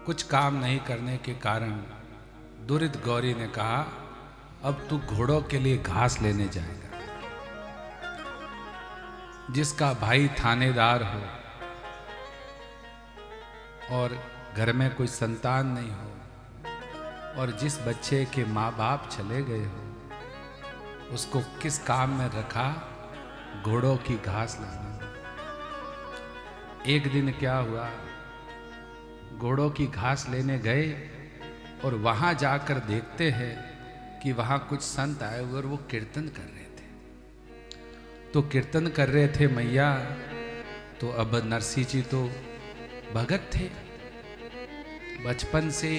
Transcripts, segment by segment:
कुछ काम नहीं करने के कारण दुरित गौरी ने कहा, अब तू घोड़ों के लिए घास लेने जाएगा। जिसका भाई थानेदार हो और घर में कोई संतान नहीं हो और जिस बच्चे के माँ बाप चले गए हो, उसको किस काम में रखा? घोड़ों की घास लाने। एक दिन क्या हुआ, घोड़ों की घास लेने गए और वहां जाकर देखते हैं कि वहां कुछ संत आए हुए और वो कीर्तन कर रहे थे। तो कीर्तन कर रहे थे मैया, तो अब नरसिंह जी तो भगत थे, बचपन से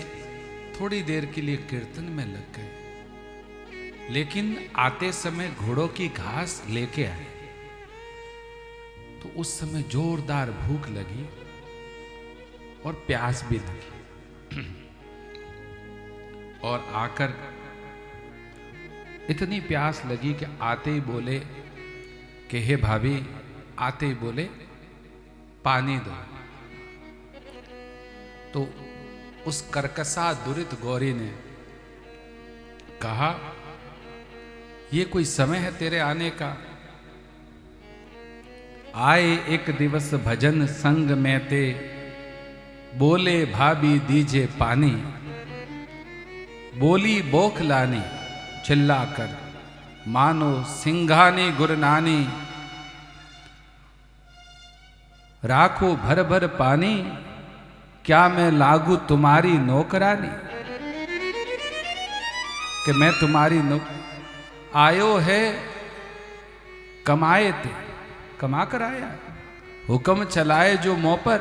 थोड़ी देर के लिए कीर्तन में लग गए, लेकिन आते समय घोड़ों की घास लेके आए। तो उस समय जोरदार भूख लगी और प्यास भी लगी और आकर इतनी प्यास लगी कि आते ही बोले कि हे भाभी, आते ही बोले पानी दो। तो उस कर्कशा दुरित गौरी ने कहा, ये कोई समय है तेरे आने का? आए एक दिवस भजन संग में ते, बोले भाभी दीजे पानी। बोली बोखलानी चिल्ला कर, मानो सिंघानी गुरनानी। राखो भर भर पानी, क्या मैं लागू तुम्हारी नौकरानी? कि मैं तुम्हारी आयो है कमाए थे, कमा कर आया, हुक्म चलाए जो मुंह पर।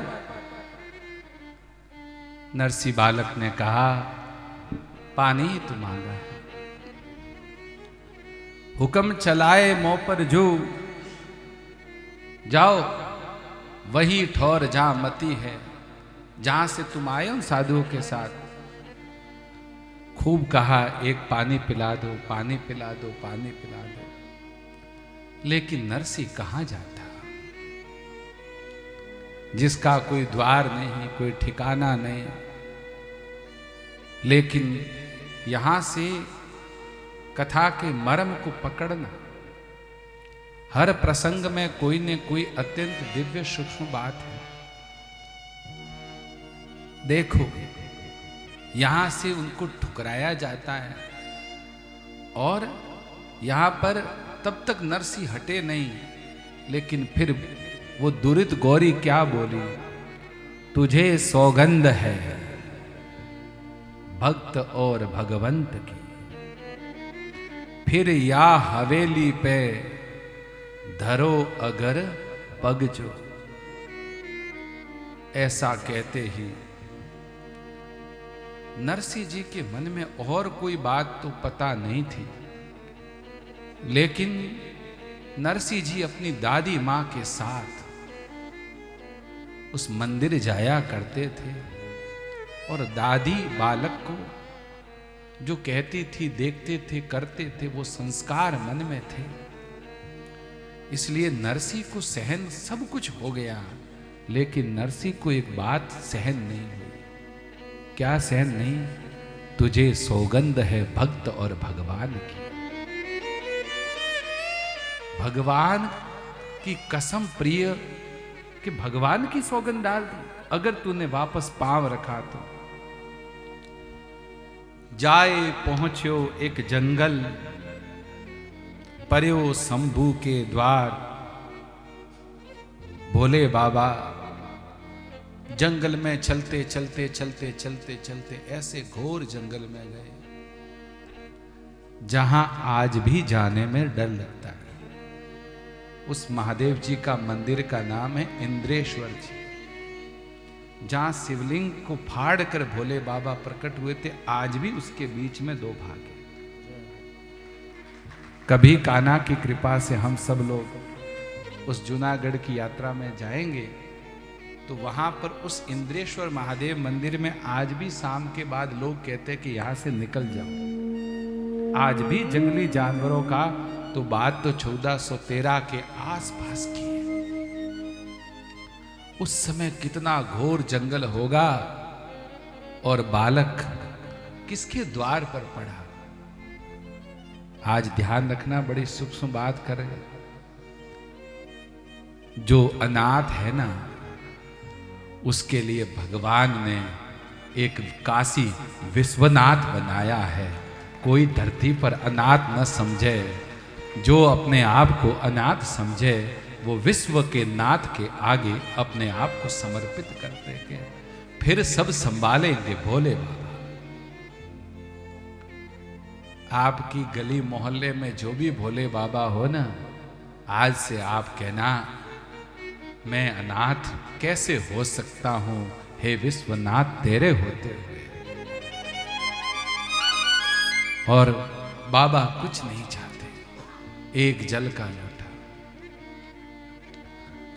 नरसी बालक ने कहा, पानी ही तो मांगा है। हुक्म चलाए मुंह पर जो, जाओ वही ठौर जहां मती है, जहां से तुम आए उन साधुओं के साथ। खूब कहा, एक पानी पिला दो, पानी पिला दो, पानी पिला दो। लेकिन नरसिंह कहां जाता, जिसका कोई द्वार नहीं, कोई ठिकाना नहीं। लेकिन यहां से कथा के मर्म को पकड़ना, हर प्रसंग में कोई न कोई अत्यंत दिव्य सूक्ष्म बात है। देखो, यहां से उनको ठुकराया जाता है और यहां पर तब तक नरसिंह हटे नहीं, लेकिन फिर वो दुरित गौरी क्या बोली, तुझे सौगंध है भक्त और भगवंत की, फिर या हवेली पे धरो अगर पग जो। ऐसा कहते ही नरसिंह जी के मन में और कोई बात तो पता नहीं थी, लेकिन नरसिंह जी अपनी दादी मां के साथ उस मंदिर जाया करते थे और दादी बालक को जो कहती थी, देखते थे, करते थे, वो संस्कार मन में थे। इसलिए नरसिंह को सहन सब कुछ हो गया, लेकिन नरसिंह को एक बात सहन नहीं हुई। क्या सहन नहीं? तुझे सौगंध है भक्त और भगवान की। भगवान की कसम प्रिय, कि भगवान की सौगंध डाल दी। अगर तूने वापस पांव रखा तो जाए पहुंच्यो एक जंगल, पर्यो शंभू के द्वार। भोले बाबा जंगल में चलते चलते चलते चलते चलते ऐसे घोर जंगल में गए जहां आज भी जाने में डर लगता है। उस महादेव जी का मंदिर का नाम है इंद्रेश्वर जी, जहां शिवलिंग को फाड़ कर भोले बाबा प्रकट हुए थे। आज भी उसके बीच में दो भाग हैं। कभी कान्हा की कृपा से हम सब लोग उस जूनागढ़ की यात्रा में जाएंगे तो वहां पर उस इंद्रेश्वर महादेव मंदिर में आज भी शाम के बाद लोग कहते हैं कि यहां से निकल जाओ। आज भी जंगली जानवरों का तो बात तो 1413 के आसपास की है। उस समय कितना घोर जंगल होगा और बालक किसके द्वार पर पड़ा। आज ध्यान रखना, बड़ी सूक्ष्म बात कर रहे। जो अनाथ है ना, उसके लिए भगवान ने एक काशी विश्वनाथ बनाया है। कोई धरती पर अनाथ न समझे, जो अपने आप को अनाथ समझे वो विश्व के नाथ के आगे अपने आप को समर्पित कर देंगे, फिर सब संभालेंगे भोले बाबा। आपकी गली मोहल्ले में जो भी भोले बाबा हो ना, आज से आप कहना, मैं अनाथ कैसे हो सकता हूं, हे विश्वनाथ तेरे होते हुए। और बाबा कुछ नहीं चाहते, एक जल का लोटा।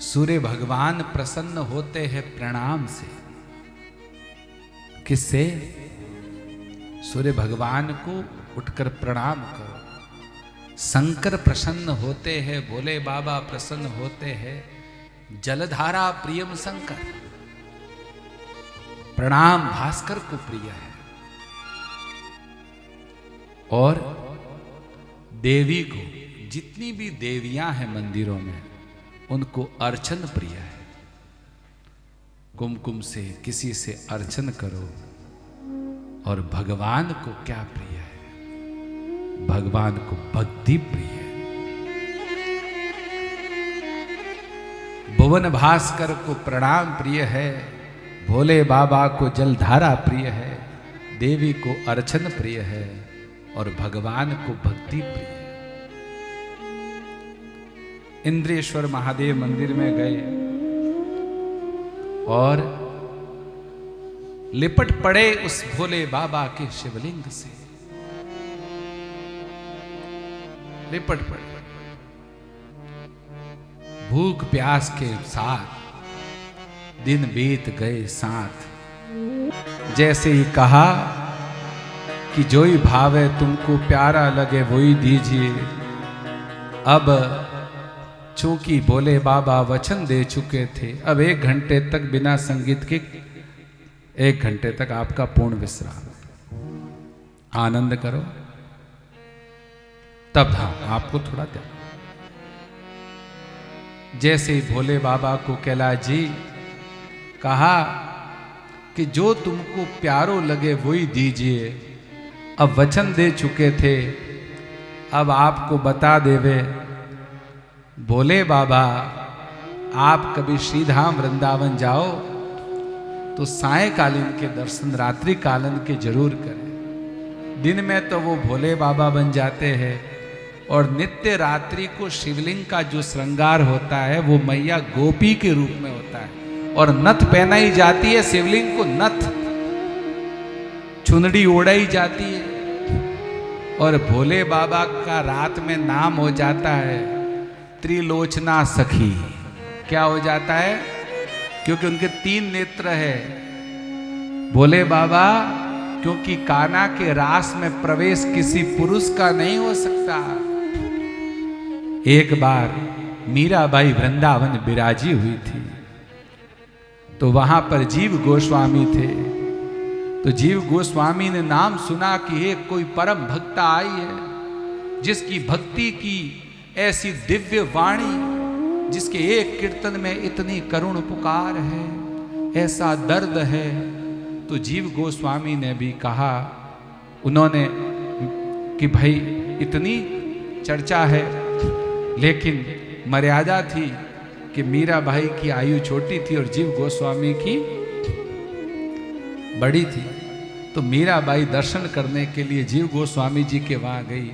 सूर्य भगवान प्रसन्न होते हैं प्रणाम से। किससे? सूर्य भगवान को उठकर प्रणाम करो। शंकर प्रसन्न होते हैं, भोले बाबा प्रसन्न होते हैं। जलधारा प्रियम शंकर, प्रणाम भास्कर को प्रिय है। और देवी को, जितनी भी देवियां हैं मंदिरों में, उनको अर्चन प्रिय है। कुमकुम से किसी से अर्चन करो। और भगवान को क्या प्रिय है? भगवान को भक्ति प्रिय है। भुवन भास्कर को प्रणाम प्रिय है, भोले बाबा को जलधारा प्रिय है, देवी को अर्चन प्रिय है, और भगवान को भक्ति प्रिय है। इंद्रेश्वर महादेव मंदिर में गए और लिपट पड़े उस भोले बाबा के शिवलिंग से, लिपट पड़े। भूख प्यास के साथ दिन बीत गए साथ। जैसे ही कहा कि जो ही भावे तुमको प्यारा लगे वही दीजिए। अब चूंकि भोले बाबा वचन दे चुके थे, अब 1 घंटे तक बिना संगीत के, 1 घंटे तक आपका पूर्ण विश्राम, आनंद करो। तब हाँ आपको थोड़ा दे। जैसे ही भोले बाबा को कैलाश जी कहा कि जो तुमको प्यारो लगे वही दीजिए, अब वचन दे चुके थे, अब आपको बता देवे भोले बाबा, आप कभी श्रीधाम वृंदावन जाओ तो सायकालीन के दर्शन रात्रि कालीन के जरूर करें। दिन में तो वो भोले बाबा बन जाते हैं, और नित्य रात्रि को शिवलिंग का जो श्रृंगार होता है वो मैया गोपी के रूप में होता है, और नथ पहनाई जाती है शिवलिंग को, नथ चुनड़ी ओढ़ाई जाती है। और भोले बाबा का रात में नाम हो जाता है त्रिलोचना सखी। क्या हो जाता है? क्योंकि उनके 3 नेत्र है भोले बाबा, क्योंकि कान्हा के रास में प्रवेश किसी पुरुष का नहीं हो सकता। एक बार मीराबाई वृंदावन विराजी हुई थी, तो वहां पर जीव गोस्वामी थे। तो जीव गोस्वामी ने नाम सुना कि एक कोई परम भक्ता आई है, जिसकी भक्ति की ऐसी दिव्य वाणी, जिसके एक कीर्तन में इतनी करुण पुकार है, ऐसा दर्द है। तो जीव गोस्वामी ने भी कहा, उन्होंने कि भाई इतनी चर्चा है, लेकिन मर्यादा थी कि मीराबाई की आयु छोटी थी और जीव गोस्वामी की बड़ी थी। तो मीराबाई दर्शन करने के लिए जीव गोस्वामी जी के वहां गई।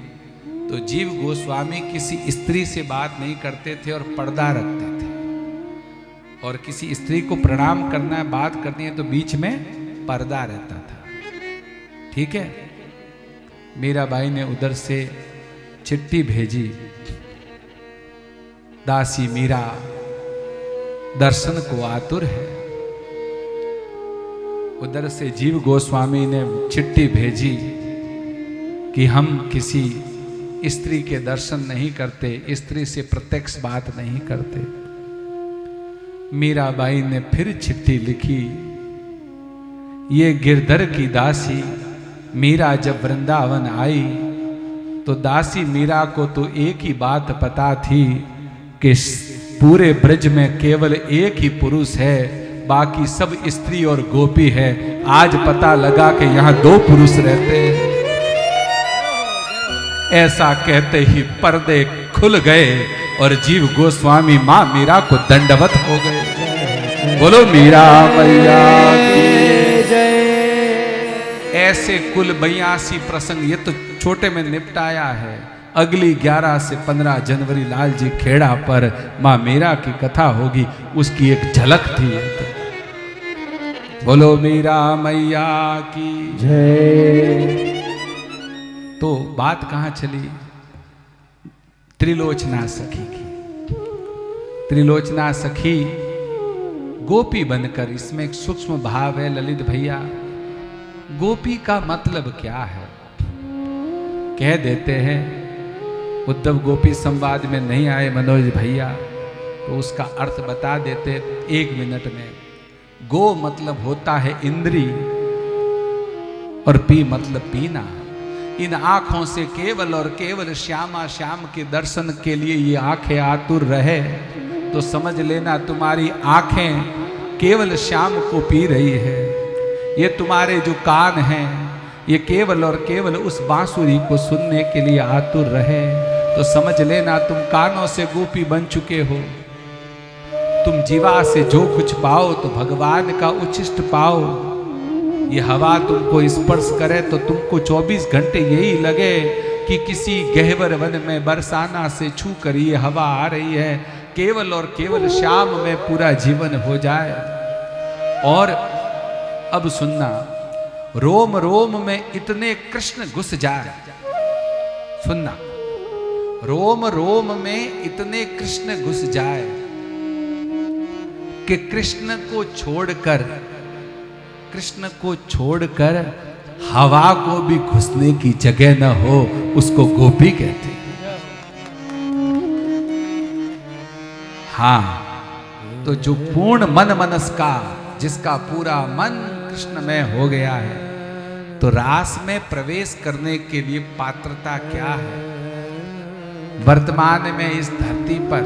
तो जीव गोस्वामी किसी स्त्री से बात नहीं करते थे और पर्दा रखते थे, और किसी स्त्री को प्रणाम करना है, बात करनी है, तो बीच में पर्दा रहता था। ठीक है। मीराबाई ने उधर से चिट्ठी भेजी, दासी मीरा दर्शन को आतुर है। उधर से जीव गोस्वामी ने चिट्ठी भेजी कि हम किसी स्त्री के दर्शन नहीं करते, स्त्री से प्रत्यक्ष बात नहीं करते। मीराबाई ने फिर चिट्ठी लिखी ये गिरधर की दासी मीरा जब वृंदावन आई तो दासी मीरा को तो एक ही बात पता थी कि पूरे ब्रज में केवल एक ही पुरुष है, बाकी सब स्त्री और गोपी है। आज पता लगा कि यहाँ 2 पुरुष रहते हैं। ऐसा कहते ही पर्दे खुल गए और जीव गोस्वामी मां मीरा को दंडवत हो गए। बोलो मीरा मैया की जय। ऐसे कुल 82 प्रसंग ये तो छोटे में निपटाया है। अगली 11 से 15 जनवरी लाल जी खेड़ा पर मां मीरा की कथा होगी, उसकी एक झलक थी। बोलो मीरा मैया की जय। तो बात कहां चली? त्रिलोचना सखी की। त्रिलोचना सखी गोपी बनकर, इसमें एक सूक्ष्म भाव है ललित भैया। गोपी का मतलब क्या है कह देते हैं। उद्धव गोपी संवाद में नहीं आए मनोज भैया, तो उसका अर्थ बता देते 1 मिनट में। गो मतलब होता है इंद्री और पी मतलब पीना। इन आंखों से केवल और केवल श्यामा श्याम के दर्शन के लिए ये आंखें आतुर रहे तो समझ लेना तुम्हारी आंखें केवल श्याम को पी रही है। ये तुम्हारे जो कान हैं ये केवल और केवल उस बांसुरी को सुनने के लिए आतुर रहे तो समझ लेना तुम कानों से गोपी बन चुके हो। तुम जीवा से जो कुछ पाओ तो भगवान का उच्छिष्ट पाओ। ये हवा तुमको स्पर्श करे तो तुमको 24 घंटे यही लगे कि किसी गहवर वन में बरसाना से छू कर ये हवा आ रही है। केवल और केवल श्याम में पूरा जीवन हो जाए। और अब सुनना, रोम रोम में इतने कृष्ण घुस जाए। सुनना, रोम रोम में इतने कृष्ण घुस जाए कि कृष्ण को छोड़कर हवा को भी घुसने की जगह न हो, उसको गोपी कहते हैं। हाँ, तो जो पूर्ण मन मनस्का, जिसका पूरा मन कृष्ण में हो गया है, तो रास में प्रवेश करने के लिए पात्रता क्या है? वर्तमान में इस धरती पर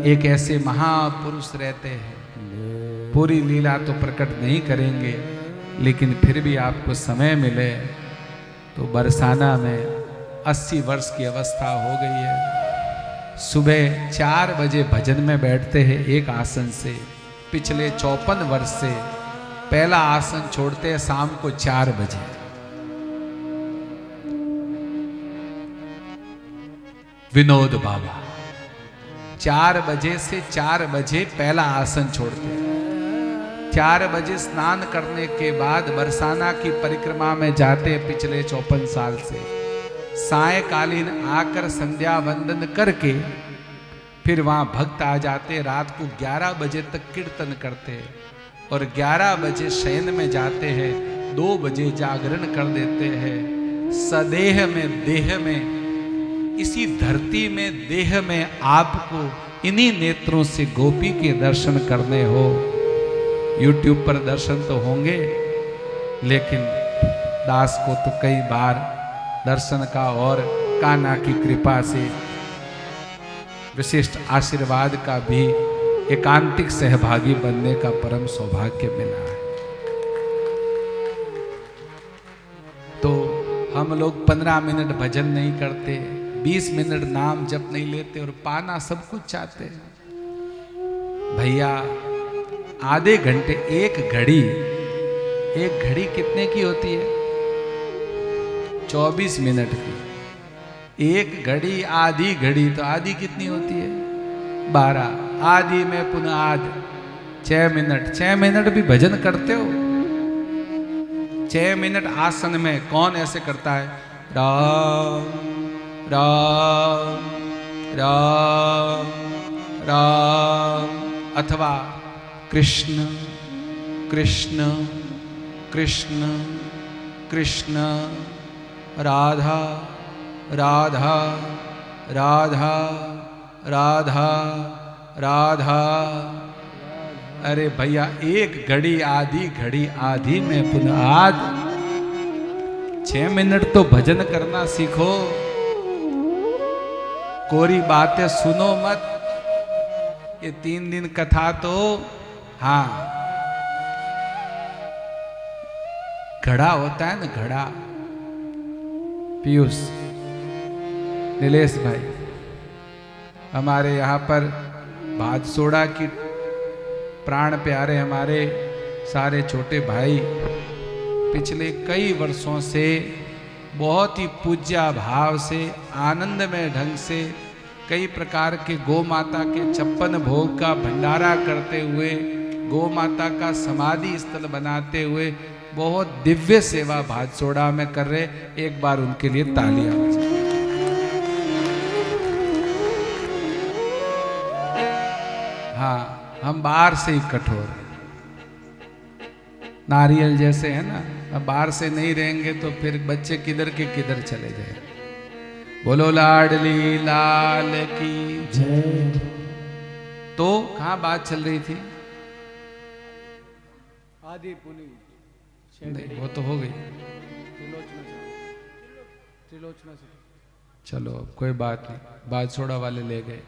एक ऐसे महापुरुष रहते हैं। पूरी लीला तो प्रकट नहीं करेंगे, लेकिन फिर भी आपको समय मिले तो बरसाना में 80 वर्ष की अवस्था हो गई है। सुबह 4 बजे भजन में बैठते हैं एक आसन से। पिछले 54 वर्ष से पहला आसन छोड़ते हैं शाम को 4 बजे। विनोद बाबा 4 बजे से 4 बजे पहला आसन छोड़ते हैं। 4 बजे स्नान करने के बाद बरसाना की परिक्रमा में जाते हैं पिछले 54 साल से। सायकालीन आकर संध्या वंदन करके फिर वहां भक्त आ जाते। रात को 11 बजे तक कीर्तन करते हैं और 11 बजे शयन में जाते हैं। 2 बजे जागरण कर देते हैं। सदेह में देह में, इसी धरती में देह में आपको इन्हीं नेत्रों से गोपी के दर्शन करने हो। YouTube पर दर्शन तो होंगे, लेकिन दास को तो कई बार दर्शन का और कान्हा की कृपा से विशिष्ट आशीर्वाद का भी एकांतिक सहभागी बनने का परम सौभाग्य मिला है। तो हम लोग 15 मिनट भजन नहीं करते, 20 मिनट नाम जप नहीं लेते और पाना सब कुछ चाहते हैं। भैया आधे घंटे, एक घड़ी कितने की होती है? 24 मिनट की। एक घड़ी आधी घड़ी, तो आधी कितनी होती है? 12। आधी में पुनः आध 6 मिनट। 6 मिनट भी भजन करते हो? 6 मिनट आसन में कौन ऐसे करता है? राम राम राम राम, अथवा कृष्ण कृष्ण कृष्ण कृष्ण, राधा राधा राधा राधा राधा अरे भैया, एक घड़ी आधी में पुनः आद। 6 मिनट तो भजन करना सीखो, कोरी बातें सुनो मत। ये 3 दिन कथा तो हाँ, घड़ा होता है ना, घड़ा। पीयूष, नीलेश भाई, हमारे यहाँ पर भादसोड़ा की प्राण प्यारे हमारे सारे छोटे भाई पिछले कई वर्षों से बहुत ही पूज्य भाव से आनंदमय ढंग से कई प्रकार के गौ माता के 56 भोग का भंडारा करते हुए, गौ माता का समाधि स्थल बनाते हुए बहुत दिव्य सेवा भादसोड़ा में कर रहे। एक बार उनके लिए तालियां बजाएं। हाँ, हम बाहर से ही कठोर हैं, नारियल जैसे है ना। अब बाहर से नहीं रहेंगे तो फिर बच्चे किधर के किधर चले जाए। बोलो लाडली लाल की जय। तो कहाँ बात चल रही थी? आदि पुनी नहीं, वो तो हो गई। त्रिलोचना से। चलो अब कोई बात नहीं, भादसोड़ा वाले ले गए।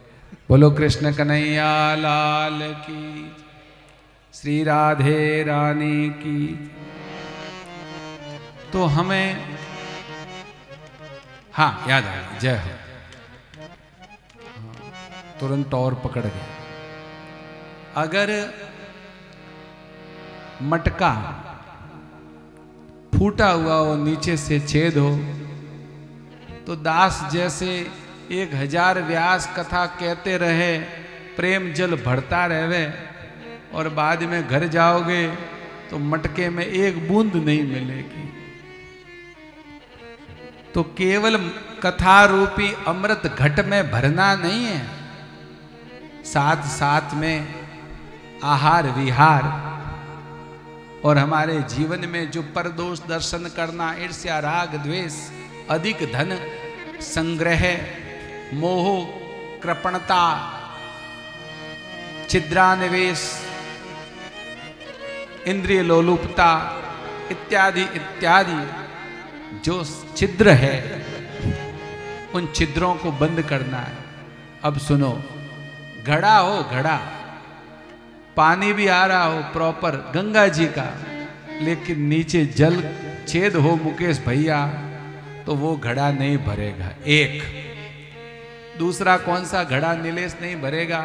बोलो कृष्ण कन्हैया लाल की, श्री राधे रानी की। तो हमें हाँ याद आ गया, जय हो। तुरंत और पकड़ गए। अगर मटका फूटा हुआ हो, नीचे से छेद हो, तो दास जैसे 1000 व्यास कथा कहते रहे, प्रेम जल भरता रहे, और बाद में घर जाओगे तो मटके में एक बूंद नहीं मिलेगी। तो केवल कथा रूपी अमृत घट में भरना नहीं है, साथ साथ में आहार विहार और हमारे जीवन में जो परदोष दर्शन करना, ईर्ष्या राग द्वेष, अधिक धन संग्रह, मोह कृपणता, छिद्रानिवेश, इंद्रिय लोलुपता इत्यादि इत्यादि जो छिद्र है, उन छिद्रों को बंद करना है। अब सुनो, घड़ा हो, घड़ा, पानी भी आ रहा हो प्रॉपर गंगा जी का, लेकिन नीचे जल छेद हो मुकेश भैया, तो वो घड़ा नहीं भरेगा। एक दूसरा कौन सा घड़ा नीलेश नहीं भरेगा?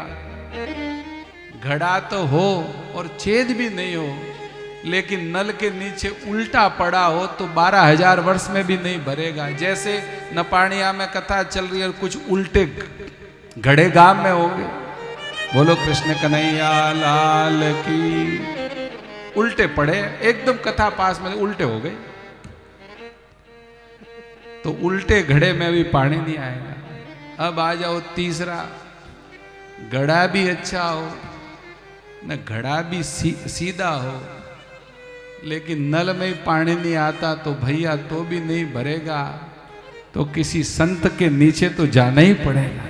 घड़ा तो हो और छेद भी नहीं हो, लेकिन नल के नीचे उल्टा पड़ा हो तो 12,000 वर्ष में भी नहीं भरेगा। जैसे नपाणिया में कथा चल रही है, कुछ उल्टे घड़े गांव में होंगे। बोलो कृष्ण कन्हैया लाल की। उल्टे पड़े, एकदम कथा पास में उल्टे हो गए, तो उल्टे घड़े में भी पानी नहीं आएगा। अब आ जाओ तीसरा, घड़ा भी अच्छा हो न, घड़ा भी सीधा हो, लेकिन नल में पानी नहीं आता तो भैया तो भी नहीं भरेगा। तो किसी संत के नीचे तो जाना ही पड़ेगा।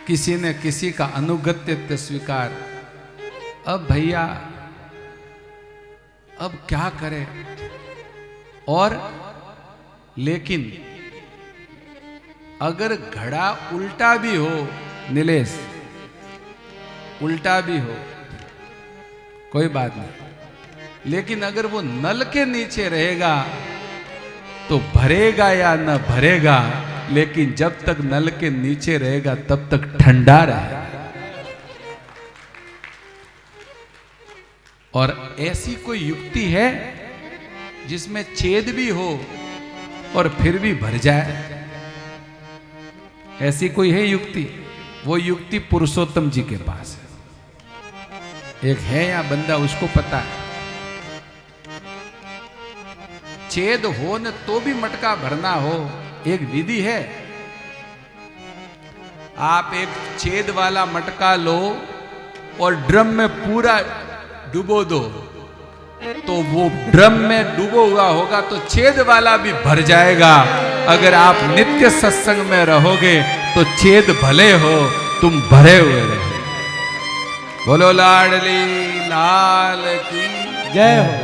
किसी ने किसी का अनुगत्य स्वीकार। अब भैया अब क्या करें? और लेकिन अगर घड़ा उल्टा भी हो नीलेश, उल्टा भी हो कोई बात नहीं, लेकिन अगर वो नल के नीचे रहेगा तो भरेगा या न भरेगा, लेकिन जब तक नल के नीचे रहेगा तब तक ठंडा रहेगा। और ऐसी कोई युक्ति है जिसमें छेद भी हो और फिर भी भर जाए? ऐसी कोई है युक्ति? वो युक्ति पुरुषोत्तम जी के पास है। एक है या बंदा, उसको पता है। छेद हो न तो भी मटका भरना हो, एक विधि है। आप एक छेद वाला मटका लो और ड्रम में पूरा डुबो दो, तो वो ड्रम में डूबो हुआ होगा तो छेद वाला भी भर जाएगा। अगर आप नित्य सत्संग में रहोगे तो छेद भले हो तुम भरे हुए रहे। बोलो लाडली लाल की जय हो।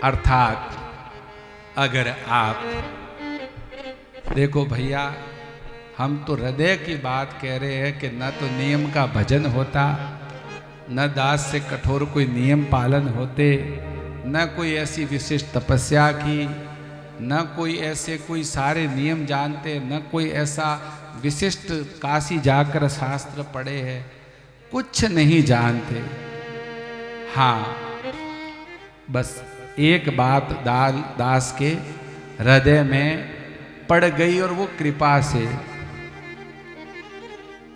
अर्थात अगर आप देखो भैया, हम तो हृदय की बात कह रहे हैं कि न तो नियम का भजन होता, न दास से कठोर कोई नियम पालन होते, न कोई ऐसी विशिष्ट तपस्या की, न कोई ऐसे कोई सारे नियम जानते, न कोई ऐसा विशिष्ट काशी जाकर शास्त्र पढ़े हैं, कुछ नहीं जानते। हाँ, बस एक बात दास के हृदय में पड़ गई और वो कृपा से